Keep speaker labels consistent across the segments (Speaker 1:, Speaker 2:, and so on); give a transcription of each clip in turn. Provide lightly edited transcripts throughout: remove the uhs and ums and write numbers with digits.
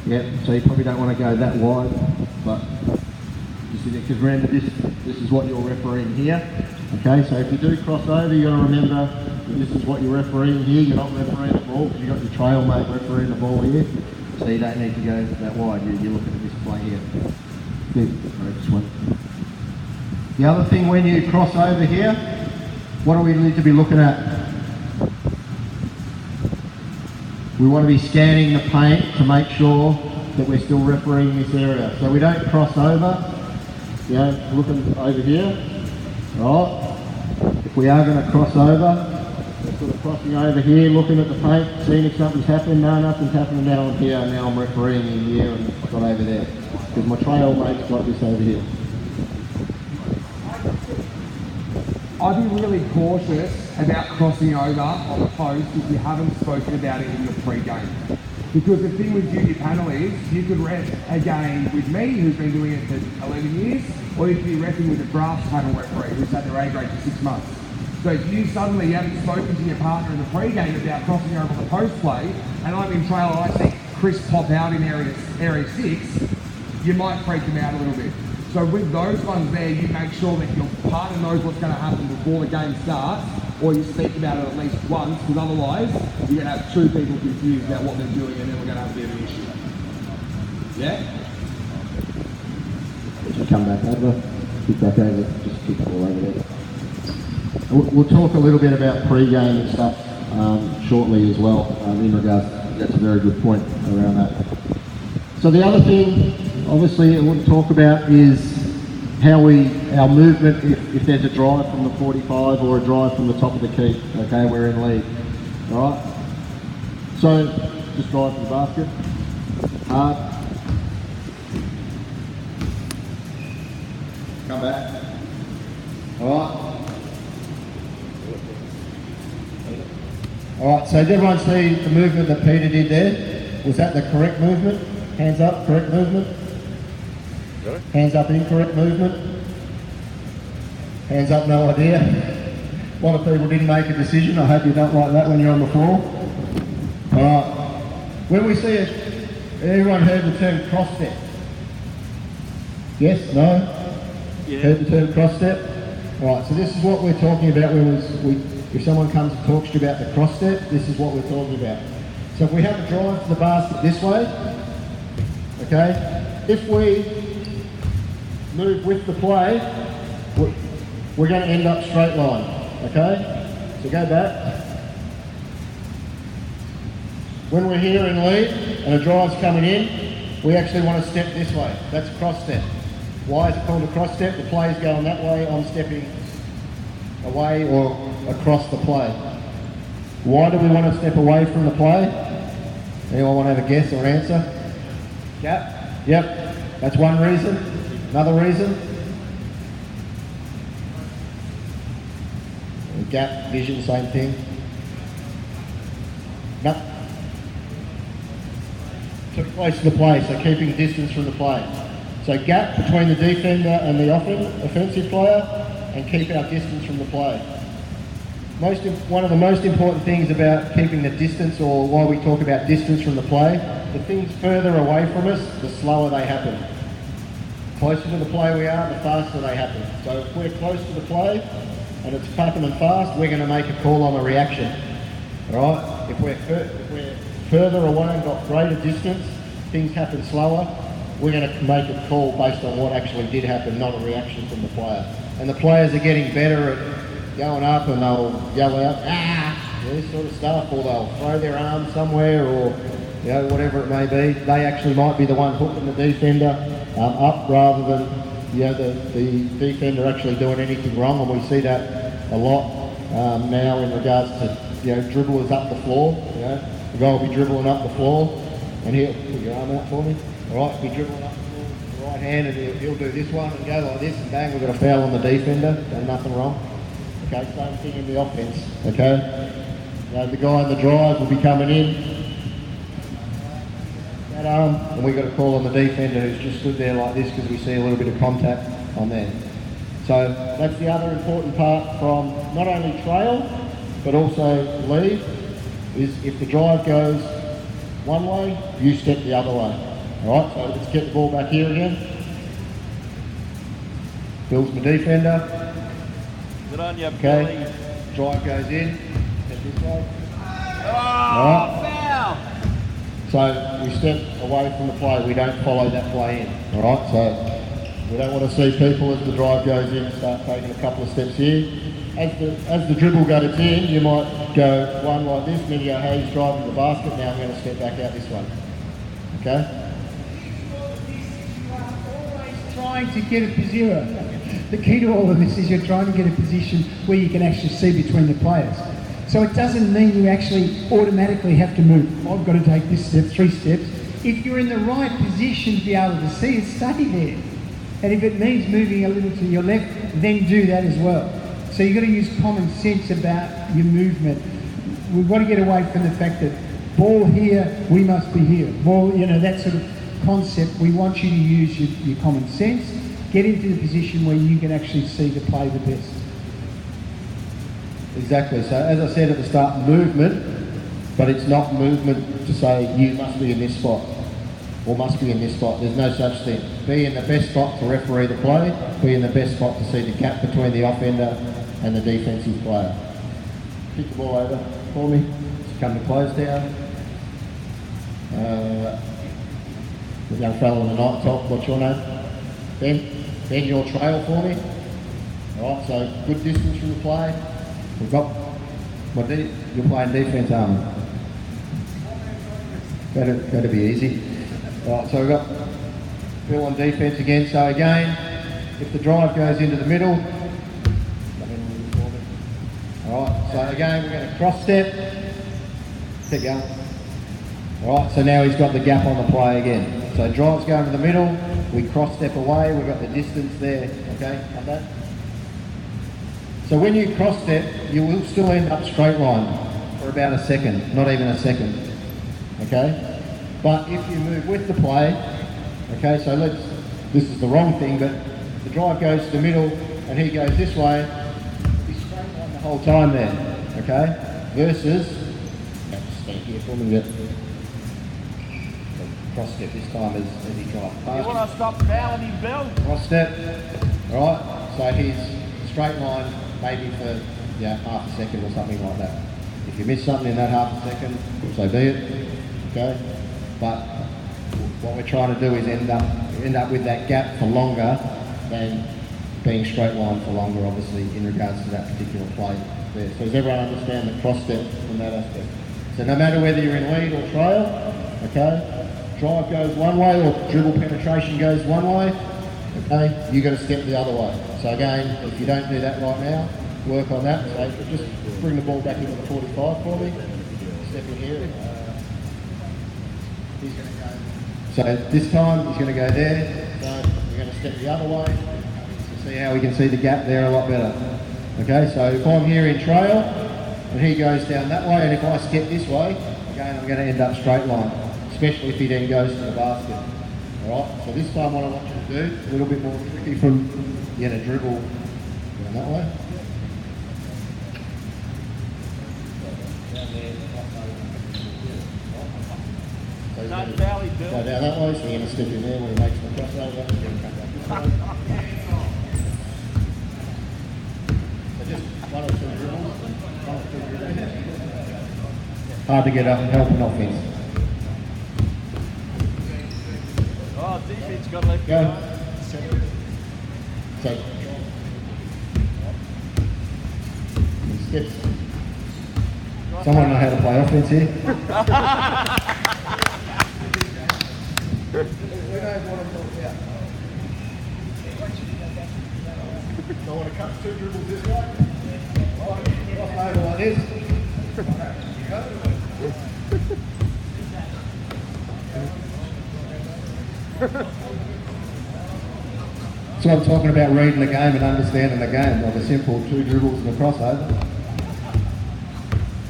Speaker 1: Yeah, so you probably don't want to go that wide, but because remember this is what you're refereeing here. Okay, so if you do cross over, you got to remember that this is what you're refereeing here. You're not refereeing the ball because you've got your trail mate refereeing the ball here. So you don't need to go that wide. You're looking at this play here. Good. Sorry, just one. The other thing when you cross over here, what do we need to be looking at? We want to be scanning the paint to make sure that we're still refereeing this area. So we don't cross over. You know, looking over here, right? If we are going to cross over, we're sort of crossing over here, looking at the paint, seeing if something's happened. No, nothing's happening now I'm here. Now I'm refereeing in here and I've got over there. Because my trail mate's got this over here.
Speaker 2: I'd be really cautious about crossing over on the post if you haven't spoken about it in your pre-game. Because the thing with junior panel is, you could ref a game with me, who's been doing it for 11 years, or you could be refing with a draft panel referee who's had their A grade for 6 months. So if you suddenly haven't spoken to your partner in the pre-game about crossing over the post play, and I'm in trail and I see Chris pop out in area 6, you might freak them out a little bit. So with those ones there, you make sure that your partner knows what's going to happen before the game starts, or you speak about it at least once, because otherwise you're going to have two people confused about what they're doing and then we're going to have a bit of an issue. Yeah?
Speaker 1: Just come back over, kick back over, just kick the ball over there. We'll talk a little bit about pre-game and stuff shortly as well in regards, that's a very good point around that. So the other thing, obviously, I want to talk about is how our movement, if there's a drive from the 45 or a drive from the top of the key, okay, we're in lead, all right? So, just drive to the basket, hard, come back, all right? All right, so did everyone see the movement that Peter did there? Was that the correct movement? Hands up, correct movement?
Speaker 3: Really?
Speaker 1: Hands up, incorrect movement. Hands up, no idea. A lot of people didn't make a decision. I hope you don't like that when you're on the floor. Alright. When we see it, everyone heard the term cross step? Yes? No?
Speaker 3: Yeah.
Speaker 1: Heard the term cross step? Alright, so this is what we're talking about if someone comes and talks to you about the cross step, this is what we're talking about. So if we have a drive to the basket this way, okay, if we move with the play, we're going to end up straight line, okay? So go back. When we're here in lead and a drive's coming in, we actually want to step this way. That's a cross step. Why is it called a cross step? The play's going that way, I'm stepping away or across the play. Why do we want to step away from the play? Anyone want to have a guess or an answer? Gap? Yep, that's one reason. Another reason? Gap, vision, same thing. No. Too close to the play, so keeping distance from the play. So gap between the defender and the offensive player, and keep our distance from the play. One of the most important things about keeping the distance, or why we talk about distance from the play, the things further away from us, the slower they happen. Closer to the play we are, the faster they happen. So if we're close to the play and it's happening fast, we're going to make a call on a reaction. All right? If we're further away and got greater distance, things happen slower, we're going to make a call based on what actually did happen, not a reaction from the player. And the players are getting better at going up and they'll yell out, ah, this sort of stuff, or they'll throw their arm somewhere, or you know, whatever it may be. They actually might be the one hooking the defender up rather than the defender actually doing anything wrong, and we see that a lot now in regards to dribblers up the floor. The guy will be dribbling up the floor, and he'll put your arm out for me. All right, be dribbling up the floor with the right hand, and he'll do this one and go like this, and bang, we've got a foul on the defender. Done nothing wrong. Okay, same thing in the offense. Okay, the guy in the drive will be coming in. That arm, and we've got a call on the defender who's just stood there like this because we see a little bit of contact on there. So that's the other important part from not only trail but also lead, is if the drive goes one way, you step the other way. Alright, so let's get the ball back here again. Bill's my defender.
Speaker 3: Good on you,
Speaker 1: Okay,
Speaker 3: Billy.
Speaker 1: drive goes in, head this way.
Speaker 3: Oh, foul!
Speaker 1: So we step away from the play, we don't follow that play in. Alright, so we don't want to see people as the drive goes in start taking a couple of steps here. As the dribble goes in, you might go one like this, and then you go, hey, he's driving the basket, now I'm going to step back out this way. Okay?
Speaker 4: Trying to get a position. The key to all of this is you're trying to get a position where you can actually see between the players. So it doesn't mean you actually automatically have to move. I've got to take this step, 3 steps. If you're in the right position to be able to see it, stay there. And if it means moving a little to your left, then do that as well. So you've got to use common sense about your movement. We've got to get away from the fact that ball here, we must be here. Ball, that sort of concept. We want you to use your common sense, get into the position where you can actually see the play the best.
Speaker 1: Exactly. So as I said at the start, movement, but it's not movement to say you must be in this spot or must be in this spot. There's no such thing. Be in the best spot to referee the play, be in the best spot to see the gap between the offender and the defensive player. Kick the ball over for me. Just come to close down. The young fellow on the night top, what's your name? Ben, your trail for me. Alright, so good distance from the play. We've got, you're playing defence, aren't you? Better be easy. Alright, so we've got Bill on defence again. So again, if the drive goes into the middle, alright, so again we're going to cross step, keep going. Alright, so now he's got the gap on the play again. So drive's going to the middle, we cross step away, we've got the distance there, okay, come back. So when you cross step, you will still end up straight line for about a second, not even a second, okay? But if you move with the play, okay, so this is the wrong thing, but the drive goes to the middle and he goes this way, he's straight line the whole time there, okay? Versus, just stand here for me, cross step this time as he drives past.
Speaker 3: You want to stop fouling him, Bill?
Speaker 1: Cross step, alright, so he's straight line maybe for half a second or something like that. If you miss something in that half a second, so be it, okay? But what we're trying to do is end up with that gap for longer than being straight line for longer, obviously, in regards to that particular play there. So does everyone understand the cross step from that aspect? So no matter whether you're in lead or trail, okay, drive goes one way or dribble penetration goes one way, okay, you've got to step the other way. So again, if you don't do that right now, work on that. So just bring the ball back into the 45 for me. Step in here. He's going to go. So this time he's going to go there. So we're going to step the other way. So see how we can see the gap there a lot better. Okay, so if I'm here in trail and he goes down that way, and if I step this way, again I'm going to end up straight line, especially if he then goes to the basket. Alright, so this time what I want you to do, a little bit more tricky from dribble down that way. So he's
Speaker 3: Not
Speaker 1: gonna
Speaker 3: foul, Bill.
Speaker 1: go down that way, so you're going to step in there when he makes the crossover and then come back this way. So just one or two dribbles. Hard to get up and help an offence.
Speaker 3: Oh, defense got to let
Speaker 1: Go.
Speaker 3: go.
Speaker 1: So, steps. Someone know how to play offense here? Who knows what I'm talking about? So I want to cut 2 dribbles this way. Off over like this. So I'm talking about reading the game and understanding the game, like a simple 2 dribbles and a crossover.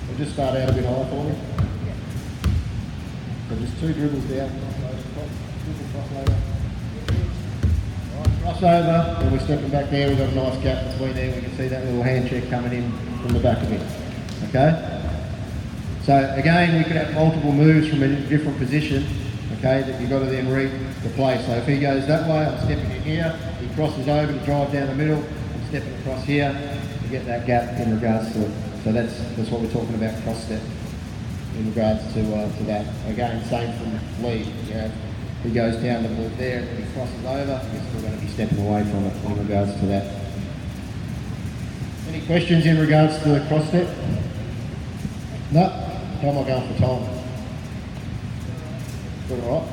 Speaker 1: We'll just start out a bit higher for me. So just 2 dribbles down, crossover. Crossover, and we're stepping back there, we've got a nice gap between there, we can see that little hand check coming in from the back of it. Okay? So again, we could have multiple moves from a different position, okay, that you've got to then read the play. So if he goes that way, I'm stepping in here, he crosses over to drive down the middle, I'm stepping across here to get that gap in regards to it. So that's what we're talking about, cross step, in regards to that. Again, same from Lee. Yeah, he goes down the middle there and he crosses over, he's still going to be stepping away from it in regards to that. Any questions in regards to the cross step? No? How am I going for time? Good, all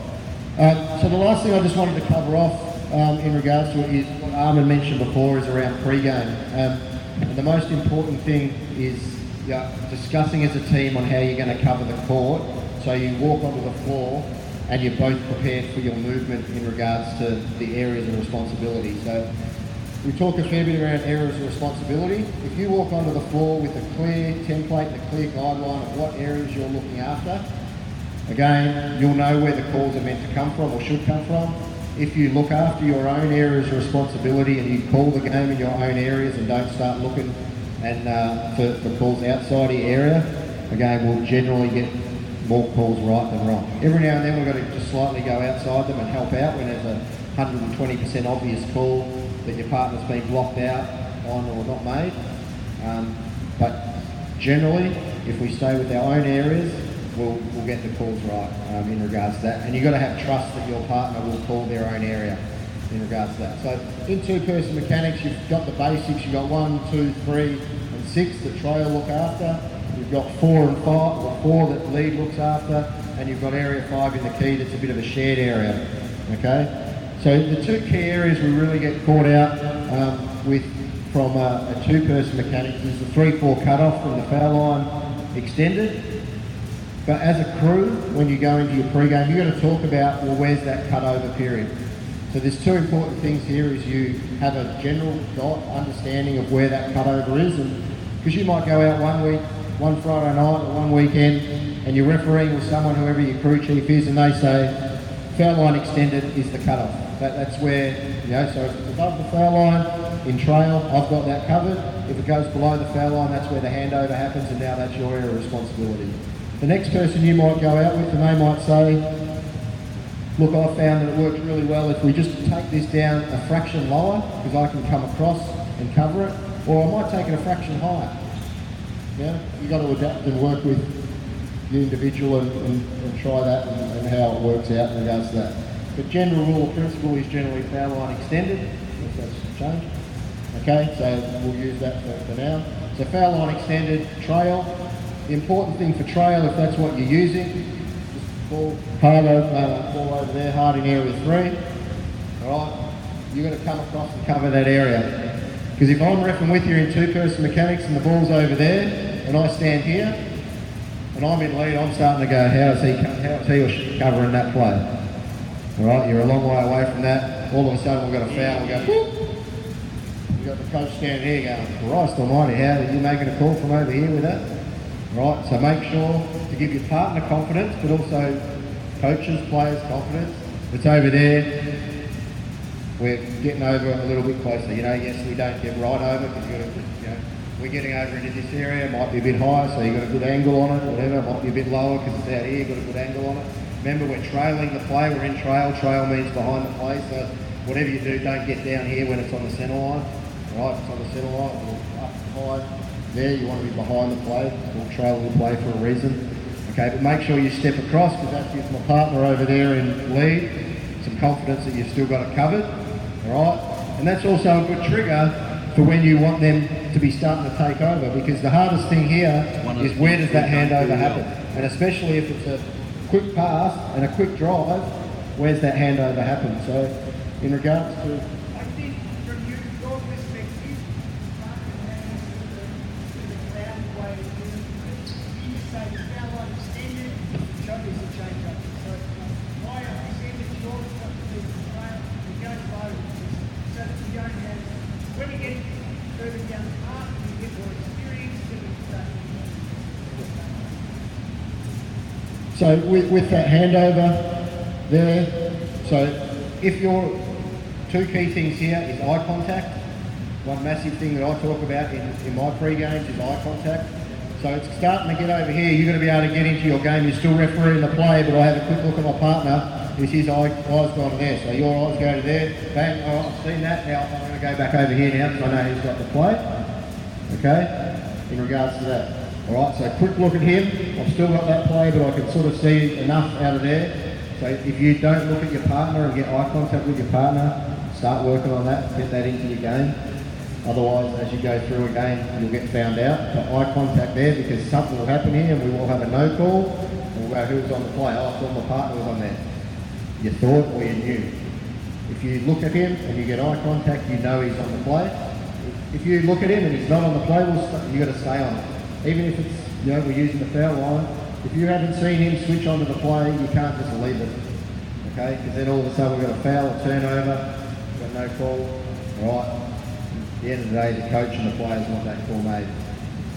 Speaker 1: right. So the last thing I just wanted to cover off in regards to it is what Armin mentioned before is around pre-game. And the most important thing is discussing as a team on how you're going to cover the court. So you walk onto the floor and you're both prepared for your movement in regards to the areas of responsibility. So we talk a fair bit around areas of responsibility. If you walk onto the floor with a clear template and a clear guideline of what areas you're looking after, again, you'll know where the calls are meant to come from or should come from. If you look after your own areas of responsibility and you call the game in your own areas and don't start looking and for calls outside your area, again, we'll generally get more calls right than wrong. Every now and then we've got to just slightly go outside them and help out when there's a 120% obvious call that your partner's been blocked out on or not made. But generally, if we stay with our own areas, we'll get the calls right in regards to that. And you've got to have trust that your partner will call their own area in regards to that. So in two-person mechanics, you've got the basics. You've got 1, 2, 3 and 6 that Trail look after. You've got 4 and 5, or 4 that Lead looks after. And you've got area 5 in the key that's a bit of a shared area, okay? So the two key areas we really get caught out with from a two-person mechanics is the 3-4 cutoff from the foul line extended. But as a crew, when you go into your pre-game, you've got to talk about, well, where's that cut-over period? So there's two important things here is you have a general understanding of where that cut-over is, and because you might go out one week, one Friday night or one weekend, and you're refereeing with someone, whoever your crew chief is, and they say, foul line extended is the cut-off. That's where, so if it's above the foul line in trail, I've got that covered. If it goes below the foul line, that's where the handover happens, and now that's your area of responsibility. The next person you might go out with, and they might say, look, I found that it works really well if we just take this down a fraction lower, because I can come across and cover it, or I might take it a fraction higher. You've got to adapt and work with the individual and try that and how it works out in regards to that. The general rule of principle is generally foul line extended, if that's changed. Okay, so we'll use that for now. So foul line extended, trail. The important thing for trail, if that's what you're using, just ball hard over there, hard in area 3. Alright, you've got to come across and cover that area. Because if I'm reffing with you in two-person mechanics and the ball's over there, and I stand here, and I'm in lead, I'm starting to go, how is he or she covering that play? Alright, you're a long way away from that. All of a sudden we've got a foul, we go, whoop. You've got the coach standing here going, Christ almighty, how are you making a call from over here with that? Right, so make sure to give your partner confidence, but also coaches, players confidence. It's over there. We're getting over a little bit closer. Yes, we don't get right over because we're getting over into this area. It might be a bit higher, so you've got a good angle on it. Whatever, it might be a bit lower because it's out here. You've got a good angle on it. Remember, we're trailing the play. We're in trail. Trail means behind the play. So whatever you do, don't get down here when it's on the centre line. Right, it's on the centre line. Up high. There, you want to be behind the play. We'll trail the play for a reason. Okay, but make sure you step across because that gives my partner over there in lead some confidence that you've still got it covered. All right, and that's also a good trigger for when you want them to be starting to take over, because the hardest thing here is where does that handover happen, and especially if it's a quick pass and a quick drive, where's that handover happen? So, in regards to,
Speaker 4: I think from your perspective, the ground way of doing it, you say the foul line extended, show us a change up. So my extended short, it goes low, so that you don't have, when you get further down the path, you get more experience,
Speaker 1: so with that handover there, so if your two key things here is eye contact. One massive thing that I talk about in my pre-games is eye contact. So it's starting to get over here. You're going to be able to get into your game. You're still refereeing the play, but I have a quick look at my partner. Is his eyes gone to there? So your eyes go to there. Bang, all right, I've seen that. Now I'm going to go back over here now because I know he's got the play. Okay, in regards to that. All right, so quick look at him. I've still got that play, but I can sort of see enough out of there. So if you don't look at your partner and get eye contact with your partner, start working on that, get that into your game. Otherwise, as you go through a game, you'll get found out. But eye contact there, because something will happen here and we will have a no call. And we'll go, who was on the play? Oh, I thought my partner was on there. You thought or you knew. If you look at him and you get eye contact, you know he's on the play. If you look at him and he's not on the play, you've got to stay on it. Even if it's, you know, we're using the foul line. If you haven't seen him switch onto the play, you can't just leave it. Okay? Because then all of a sudden we've got a foul, a turnover, we've got no call. All right? At the end of the day, the coach and the players want that call made.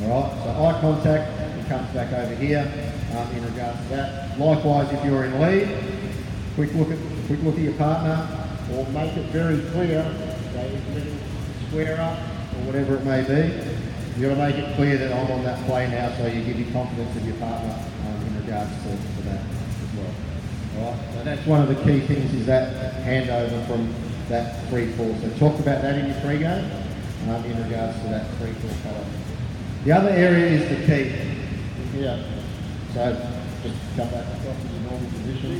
Speaker 1: Alright, so eye contact, it comes back over here in regards to that. Likewise, if you're in lead, quick look at your partner, or make it very clear, so if you're going to square up, or whatever it may be, you've got to make it clear that I'm on that play now, so you give you confidence of your partner in regards to that as well. Alright, so that's one of the key things, is that handover from that 3-4. So talk about that in your pre-game. In regards to that 3-4 colour. The other area is the key. Here. So just come back across to the normal position.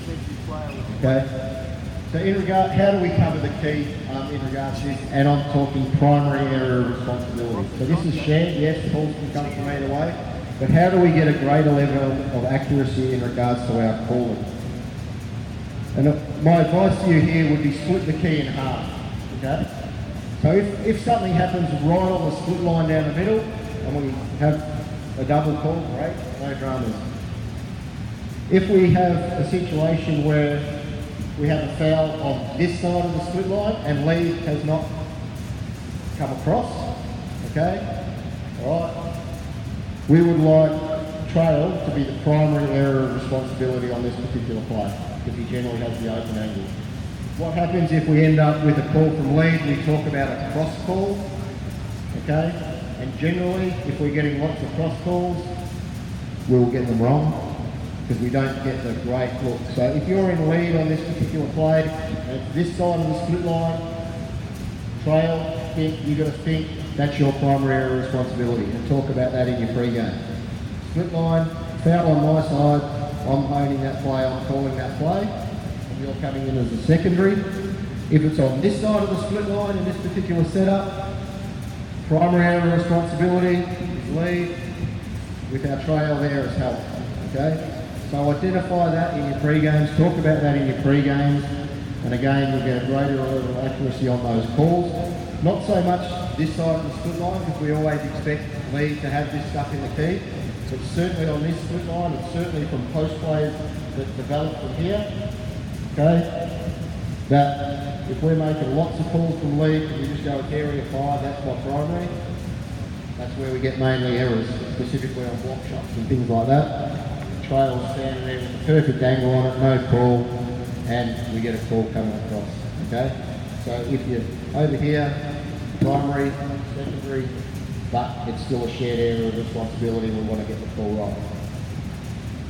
Speaker 1: Okay. So in regard, how do we cover the key in regards to this? And I'm talking primary area of responsibility. So this is shared, yes, calls can come from either way. But how do we get a greater level of accuracy in regards to our calling? And my advice to you here would be split the key in half. Okay? So if something happens right on the split line down the middle, and we have a double call, great, no dramas. If we have a situation where we have a foul on this side of the split line and Reid has not come across, okay, all right, we would like trail to be the primary area of responsibility on this particular play, because he generally has the open angle. What happens if we end up with a call from Reid? We talk about a cross call, okay? And generally, if we're getting lots of cross calls, we'll get them wrong, because we don't get the great look. So if you're in lead on this particular play, and it's this side of the split line, trail, you've got to think that's your primary area of responsibility, and talk about that in your pre-game. Split line, foul on my side, I'm owning that play, I'm calling that play. You're coming in as a secondary. If it's on this side of the split line in this particular setup, primary area of responsibility is lead, with our trail there as help. Okay? So identify that in your pre-games, talk about that in your pre-games, and again you'll get a greater level of accuracy on those calls. Not so much this side of the split line, because we always expect lead to have this stuff in the key, but certainly on this split line, and certainly from post plays that develop from here. Okay, that if we're making lots of calls from lead and we just go with area 5, that's my primary. That's where we get mainly errors, specifically on block shots and things like that. The trail's standing there with the perfect angle on it, no call, and we get a call coming across. Okay, so if you're over here, primary, secondary, but it's still a shared area of responsibility, we want to get the call right.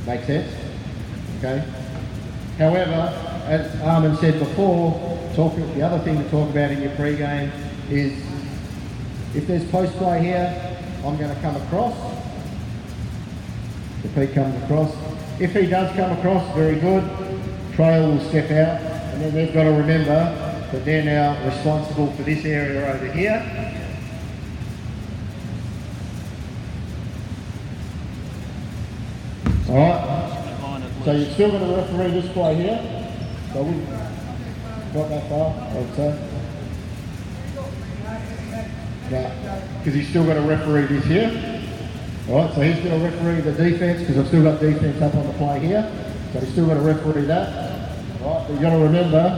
Speaker 1: Make sense? Okay. However, as Armin said before, the other thing to talk about in your pre-game is, if there's post play here, I'm going to come across. If he comes across, if he does come across, very good. Trail will step out, and then they've got to remember that they're now responsible for this area over here. All right. So you're still going to referee this play here. So we got that far, I would say. Because he's still got to referee this here. Alright, so he's going to referee the defence, because I've still got defence up on the play here. So he's still got to referee that. Alright, but you've got to remember,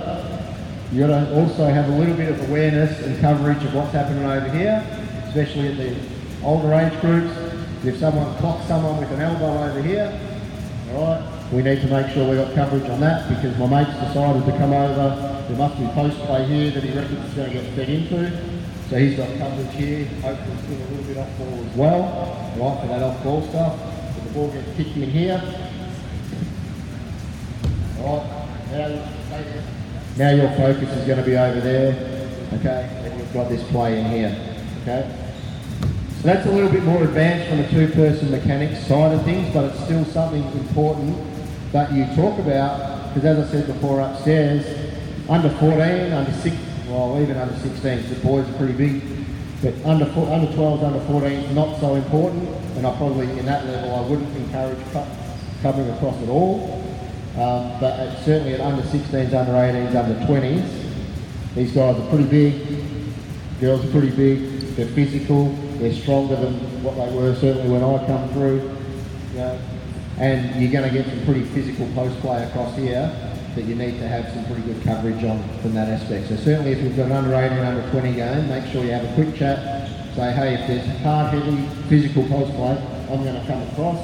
Speaker 1: you've got to also have a little bit of awareness and coverage of what's happening over here, especially at the older age groups. If someone clocks someone with an elbow over here, alright, we need to make sure we've got coverage on that, because my mate's decided to come over. There must be post play here that he reckons he's going to get fed into. So he's got coverage here, hopefully still a little bit off ball as well, right, for that off ball stuff. So the ball gets kicked in here. Right, now your focus is going to be over there, okay, and you've got this play in here, okay. So that's a little bit more advanced from a two-person mechanics side of things, but it's still something important that you talk about, because as I said before upstairs, under 14, under 6, well even under 16, the boys are pretty big, but under 12s, under 14s, not so important, and I probably, in that level, I wouldn't encourage covering across at all, but certainly at under 16s, under 18s, under 20s, these guys are pretty big, girls are pretty big, they're physical, they're stronger than what they were certainly when I come through, you know, and you're going to get some pretty physical post play across here that you need to have some pretty good coverage on from that aspect. So certainly if you've got an under 18 and under 20 game, make sure you have a quick chat, say hey, if there's hard, heavy, physical post play, I'm going to come across,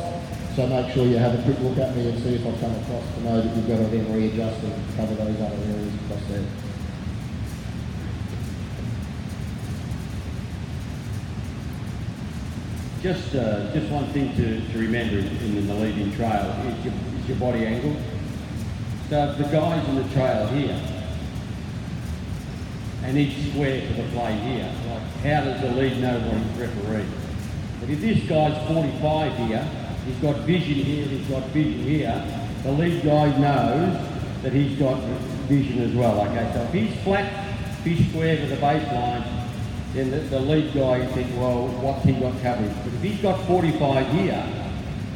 Speaker 1: so make sure you have a quick look at me and see if I've come across to know that you've got to then readjust and cover those other areas across there.
Speaker 5: Just one thing to remember in the leading trail is your body angle. So if the guy's in the trail here, and each square for the play here, like how does the lead know what he's refereed? But if this guy's 45 here, he's got vision here, he's got vision here, the lead guy knows that he's got vision as well, okay? So if he's flat, if he's square to the baseline, then the lead guy thinks, well, what's he got coverage? But if he's got 45 here,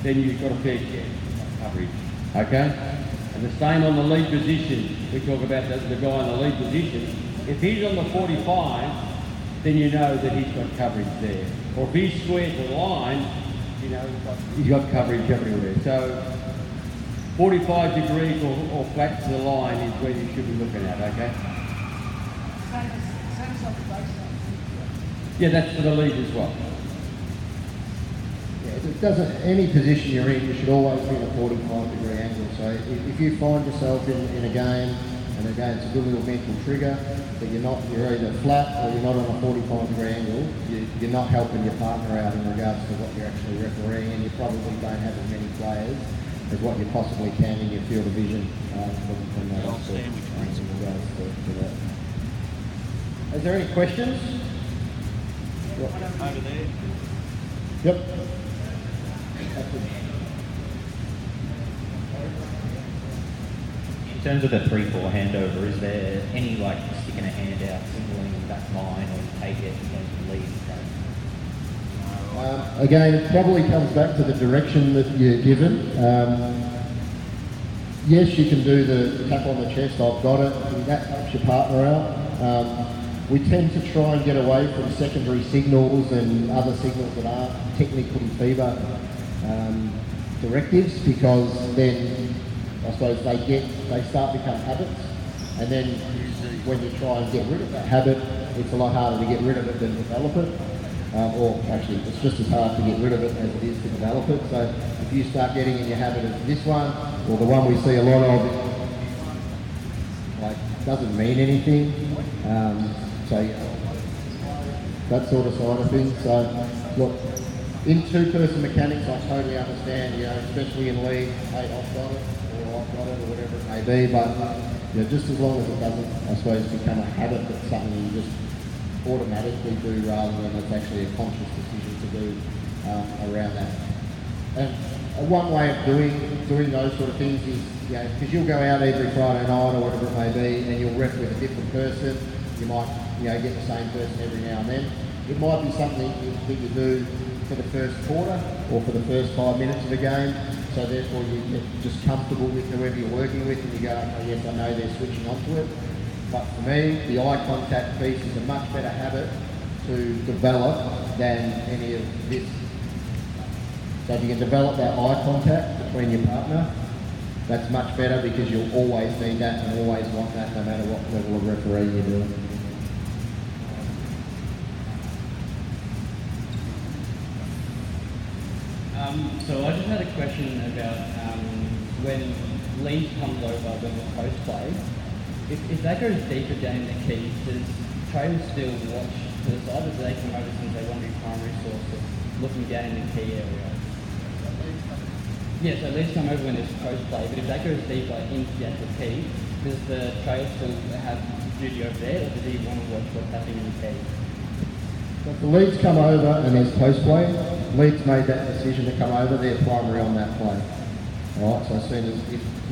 Speaker 5: then you've got a fair chance of coverage, okay? And the same on the lead position. We talk about the guy in the lead position. If he's on the 45, then you know that he's got coverage there. Or if he's square to the line, you know he's got coverage everywhere. So 45 degrees or flat to the line is where you should be looking at, okay? Yeah, that's for the lead as well.
Speaker 1: Yeah, it doesn't, any position you're in, you should always be in a 45-degree angle. So if you find yourself in a game, and again, it's a good little mental trigger, that you're either flat or you're not on a 45-degree angle, you're not helping your partner out in regards to what you're actually refereeing, and you probably don't have as many players as what you possibly can in your field of vision from that aspect in regards to that. Is there any questions?
Speaker 3: Over there.
Speaker 1: Yep.
Speaker 6: In terms of the 3-4 handover, is there any like sticking a hand out, signaling that line, or take it in terms of lead?
Speaker 1: Again, it probably comes back to the direction that you're given. Yes, you can do the tap on the chest, I've got it, and that helps your partner out. We tend to try and get away from secondary signals and other signals that aren't technically FIBA directives, because then I suppose they start to become habits, and then when you try and get rid of that habit, it's a lot harder to get rid of it than develop it. Or actually, it's just as hard to get rid of it as it is to develop it. So if you start getting in your habit of this one, or the one we see a lot of, like doesn't mean anything. So that sort of side of things. So look, in two-person mechanics, I totally understand, you know, especially in league, hey, I've got it, or I've got it, or whatever it may be, but you know, just as long as it doesn't, I suppose, become a habit, that's something you just automatically do rather than it's actually a conscious decision to do around that. And one way of doing those sort of things is, you know, because you'll go out every Friday night or whatever it may be, and you'll ref with a different person. You might, you know, get the same person every now and then. It might be something that you do for the first quarter or for the first 5 minutes of the game. So therefore you get just comfortable with whoever you're working with, and you go, okay, yes, I know they're switching onto it. But for me, the eye contact piece is a much better habit to develop than any of this. So if you can develop that eye contact between your partner, that's much better, because you'll always need that and always want that no matter what level of referee you're doing.
Speaker 6: So I just had a question about when lead comes over when the post play. If that goes deeper down the key, does Trey still watch
Speaker 7: to the side, or do they come over since they want to be primary source of looking down in the key area? Yeah, so leads come over when there's post play, but if that goes deeper into the actual key, does the trail still have duty over there, or does he want to watch what's happening in the key?
Speaker 1: So if the leads come over and there's post play, leads made that decision to come over, they're primary on that play. Alright, so as soon as,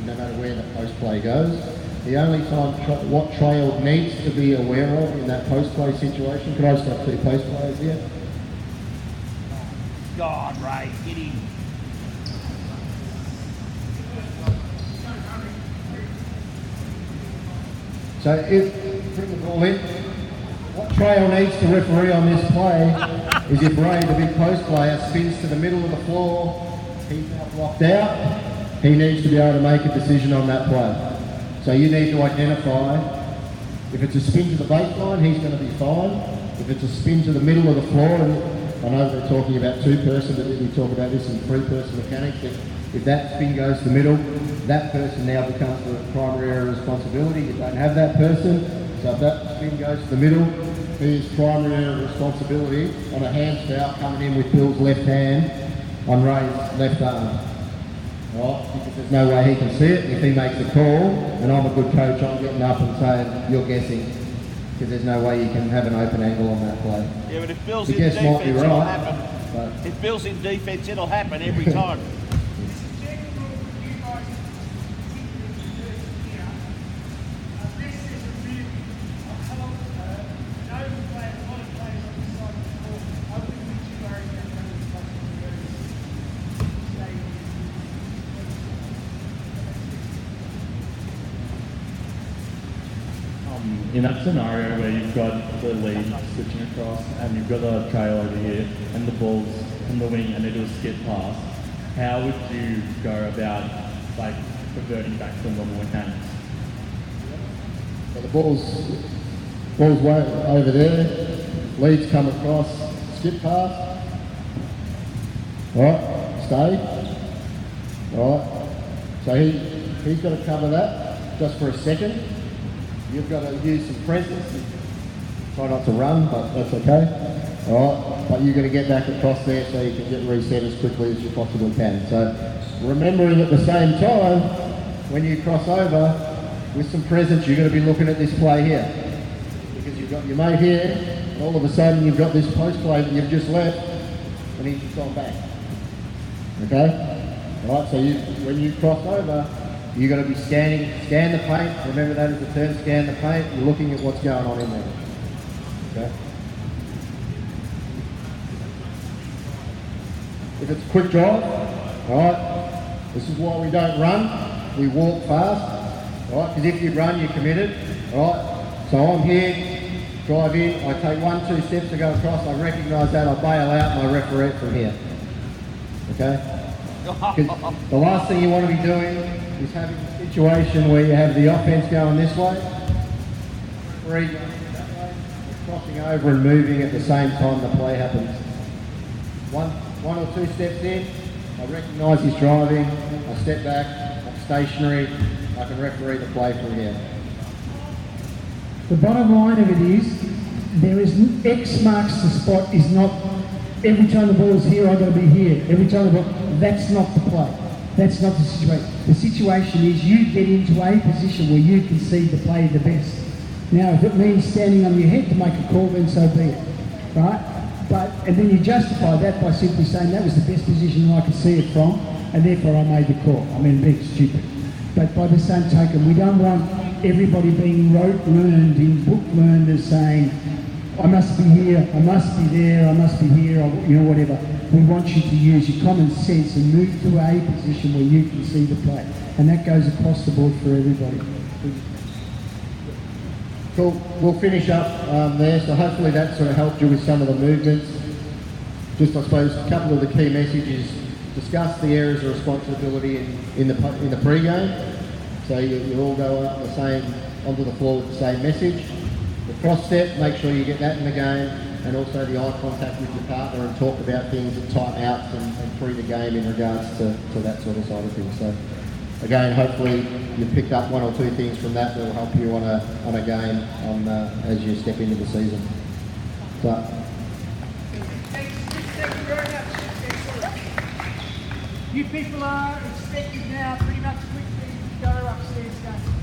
Speaker 1: no matter where the post play goes, the only time what trail needs to be aware of in that post play situation, could I just have 2 post players here?
Speaker 3: God, Reid, get him.
Speaker 1: So if, bring the ball in, what trail needs to referee on this play is if Reid, the big post player, spins to the middle of the floor, he's now blocked out, he needs to be able to make a decision on that play. So you need to identify, if it's a spin to the baseline, he's going to be fine. If it's a spin to the middle of the floor, and I know they're talking about 2-person, but we talk about this in 3-person mechanics, if that spin goes to the middle, that person now becomes the primary area of responsibility. You don't have that person, so if that spin goes to the middle, he is primary area of responsibility on a hand foul coming in with Bill's left hand on Reid's left arm. Right? Because there's no way he can see it. If he makes a call, and I'm a good coach, I'm getting up and saying, you're guessing. Because there's no way you can have an open angle on that play.
Speaker 3: Yeah, but if Bill's
Speaker 1: The
Speaker 3: in
Speaker 1: guess might be
Speaker 3: defence, it'll
Speaker 1: right,
Speaker 3: happen.
Speaker 1: but
Speaker 3: If Bill's in defence, it'll happen every time.
Speaker 8: In that scenario where you've got the lead switching across and you've got the trail over here and the ball's in the wing and it'll skip past, how would you go about like reverting back to normal mechanics?
Speaker 1: so the ball's way over there, leads come across, skip pass. Alright, stay. Alright, so he's got to cover that just for a second. You've got to use some presence. Try not to run, but that's okay. Alright, but you're going to get back across there so you can get reset as quickly as you possibly can. So remembering at the same time, when you cross over, with some presence, you're going to be looking at this play here. Because you've got your mate here, and all of a sudden you've got this post play that you've just left, and he's gone back. Okay? Alright, so when you cross over, you're going to be scan the paint. Remember that is the term, scan the paint. You're looking at what's going on in there. Okay? If it's a quick drive, alright, this is why we don't run, we walk fast, alright, because if you run, you're committed, alright. So I'm here, drive in, I take 1-2 steps to go across, I recognise that, I bail out and I referee from here. Okay? Because the last thing you want to be doing is having a situation where you have the offence going this way, referee going that way, crossing over and moving at the same time the play happens. One or two steps in, I recognise he's driving, I step back, I'm stationary, I can referee the play from here.
Speaker 4: The bottom line of it is, there is X marks the spot is not, every time the ball is here, I've got to be here. Every time the ball, that's not the play. That's not the situation. The situation is you get into a position where you can see the play the best. Now, if it means standing on your head to make a call, then so be it, right? And then you justify that by simply saying that was the best position I could see it from, and therefore I made the call. I mean, being stupid. But by the same token, we don't want everybody being learned in book learned as saying, I must be here, I must be there, I must be here, or, you know, whatever. We want you to use your common sense and move to a position where you can see the play. And that goes across the board for everybody.
Speaker 1: Cool, we'll finish up there, so hopefully that sort of helped you with some of the movements. Just, I suppose, a couple of the key messages. Discuss the areas of responsibility in the pre-game. So you all go up the same, onto the floor with the same message. The cross step, make sure you get that in the game, and also the eye contact with your partner and talk about things at timeouts and through the game in regards to that sort of side of things. So again, hopefully you've picked up one or two things from that will help you on a game as you step into the season. So,
Speaker 4: Thank you very much. Excellent. You people are expected now pretty much quickly to go upstairs, guys.